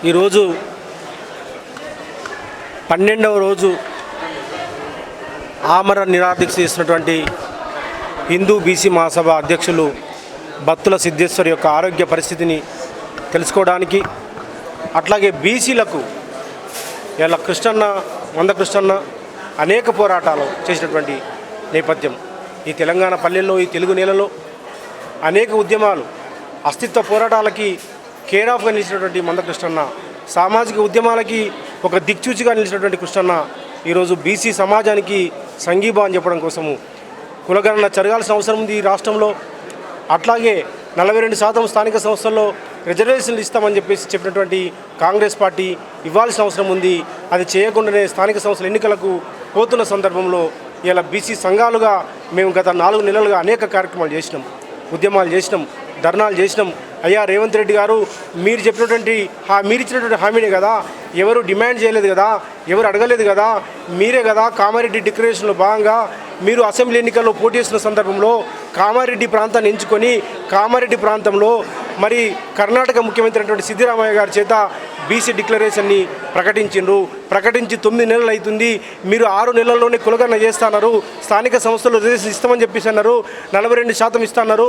ఈరోజు 12వ రోజు ఆమరణ నిరాదీక్ష చేసినటువంటి హిందూ బీసీ మహాసభ అధ్యక్షులు బత్తుల సిద్ధేశ్వర్ యొక్క ఆరోగ్య పరిస్థితిని తెలుసుకోవడానికి, అట్లాగే బీసీలకు ఇలా కృష్ణన్న అనేక పోరాటాలు చేసినటువంటి నేపథ్యం. ఈ తెలంగాణ పల్లెల్లో, ఈ తెలుగు నేలలో అనేక ఉద్యమాలు, అస్తిత్వ పోరాటాలకి కేర్ ఆఫ్గా నిలిచినటువంటి మందకృష్ణన్న, సామాజిక ఉద్యమాలకి ఒక దిక్చూచిగా నిలిచినటువంటి కృష్ణన్న ఈరోజు బీసీ సమాజానికి సంఘీభావం చెప్పడం కోసము కులగణన జరగాల్సిన అవసరం ఉంది ఈ రాష్ట్రంలో. అట్లాగే 42% స్థానిక సంస్థల్లో రిజర్వేషన్లు ఇస్తామని చెప్పినటువంటి కాంగ్రెస్ పార్టీ ఇవ్వాల్సిన అవసరం ఉంది. అది చేయకుండానే స్థానిక సంస్థల ఎన్నికలకు పోతున్న సందర్భంలో ఇలా బీసీ సంఘాలుగా మేము గత 4 నెలలుగా అనేక కార్యక్రమాలు చేసినాం, ఉద్యమాలు చేసినాం, ధర్నాలు చేసినాం. అయ్యా రేవంత్ రెడ్డి గారు, మీరు ఇచ్చినటువంటి హామీనే కదా, ఎవరు డిమాండ్ చేయలేదు కదా, ఎవరు అడగలేదు కదా, మీరే కదా కామారెడ్డి డిక్లరేషన్లో భాగంగా మీరు అసెంబ్లీ ఎన్నికల్లో పోటీ చేసిన సందర్భంలో కామారెడ్డి ప్రాంతాన్ని ఎంచుకొని కామారెడ్డి ప్రాంతంలో మరి కర్ణాటక ముఖ్యమంత్రి అయినటువంటి సిద్ధరామయ్య గారి చేత బీసీ డిక్లరేషన్ని ప్రకటించి 9 నెలలు అవుతుంది. మీరు 6 నెలల్లోనే కులగణన చేస్తున్నారు, స్థానిక సంస్థలు రిజర్వేషన్ ఇస్తామని చెప్పేసి అన్నారు, 42% ఇస్తున్నారు,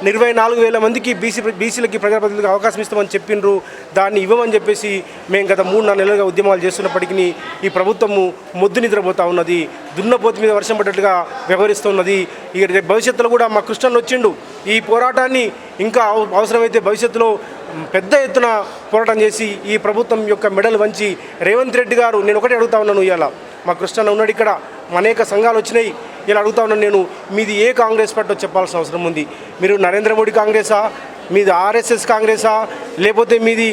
24,000 మందికి బీసీలకి ప్రజాప్రతినిధులకు అవకాశం ఇస్తామని చెప్పిండ్రు. దాన్ని ఇవ్వమని చెప్పేసి మేము గత 3-4 నెలలుగా ఉద్యమాలు చేస్తున్నప్పటికీ ఈ ప్రభుత్వము మొద్దు నిద్రపోతూ ఉన్నది, దున్నపోతు మీద వర్షం పడ్డట్టుగా వ్యవహరిస్తున్నది. ఇక భవిష్యత్తులో కూడా మా కృష్ణన్ వచ్చిండు. ఈ పోరాటాన్ని ఇంకా అవసరమైతే భవిష్యత్తులో పెద్ద ఎత్తున పోరాటం చేసి ఈ ప్రభుత్వం యొక్క మెడలు వంచి రేవంత్ రెడ్డి గారు, నేను ఒకటే అడుగుతా ఉన్నాను, ఇవాళ మా కృష్ణన్న ఉన్నాడు ఇక్కడ, అనేక సంఘాలు వచ్చినాయి, ఇలా అడుగుతా ఉన్నాను నేను, మీది ఏ కాంగ్రెస్ పార్టీ చెప్పాల్సిన అవసరం ఉంది? మీరు నరేంద్ర మోడీ కాంగ్రెసా, మీది ఆర్ఎస్ఎస్ కాంగ్రెసా, లేకపోతే మీది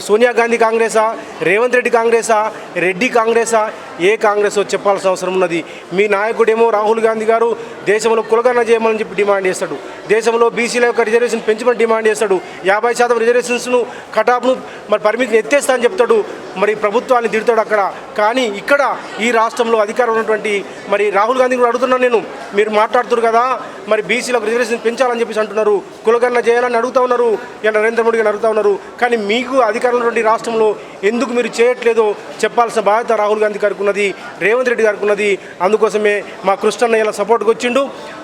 సోనియా గాంధీ కాంగ్రెసా, రేవంత్ రెడ్డి కాంగ్రెసా, రెడ్డి కాంగ్రెసా, ఏ కాంగ్రెస్ చెప్పాల్సిన అవసరం ఉన్నది? మీ నాయకుడేమో రాహుల్ గాంధీ గారు దేశంలో కులగణన చేయమని చెప్పి డిమాండ్ చేస్తాడు, దేశంలో బీసీల యొక్క రిజర్వేషన్ పెంచమని డిమాండ్ చేస్తాడు, 50% రిజర్వేషన్స్ను కటాప్ను మరి పరిమితిని ఎత్తేస్తా అని చెప్తాడు, మరి ప్రభుత్వాన్ని తిడతాడు అక్కడ. కానీ ఇక్కడ ఈ రాష్ట్రంలో అధికారం ఉన్నటువంటి మరి రాహుల్ గాంధీ కూడా అడుగుతున్నాను నేను, మీరు మాట్లాడుతున్నారు కదా, మరి బీసీలకు రిజర్వేషన్ పెంచాలని చెప్పేసి అంటున్నారు, కులగణన చేయాలని అడుగుతూ ఉన్నారు, ఇలా నరేంద్ర మోడీ గారు అడుగుతూ ఉన్నారు. కానీ మీకు అధికారంలో ఉన్నటువంటి రాష్ట్రంలో ఎందుకు మీరు చేయట్లేదో చెప్పాల్సిన బాధ్యత రాహుల్ గాంధీ గారికి ఉన్నది, రేవంత్ రెడ్డి గారికి ఉన్నది. అందుకోసమే మా కృష్ణన్న ఇలా సపోర్ట్కి వచ్చిండు.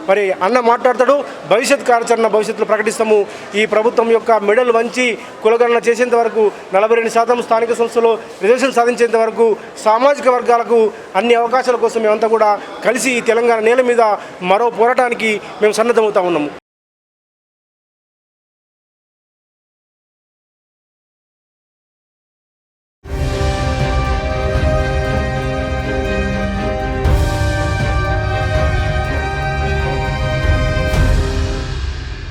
మరి అన్న మాట్లాడతాడు, భవిష్యత్ కార్యాచరణ భవిష్యత్తులో ప్రకటిస్తాము. ఈ ప్రభుత్వం యొక్క మెడల్ వంచి కులగణన చేసేంత వరకు, 42% స్థానిక సంస్థలో రిజర్వేషన్ సాధించేంత వరకు, సామాజిక వర్గాలకు అన్ని అవకాశాల కోసం మేమంతా కూడా కలిసి ఈ తెలంగాణ నేల మీద మరో పోరాటానికి మేము సన్నద్ధమవుతా ఉన్నాము.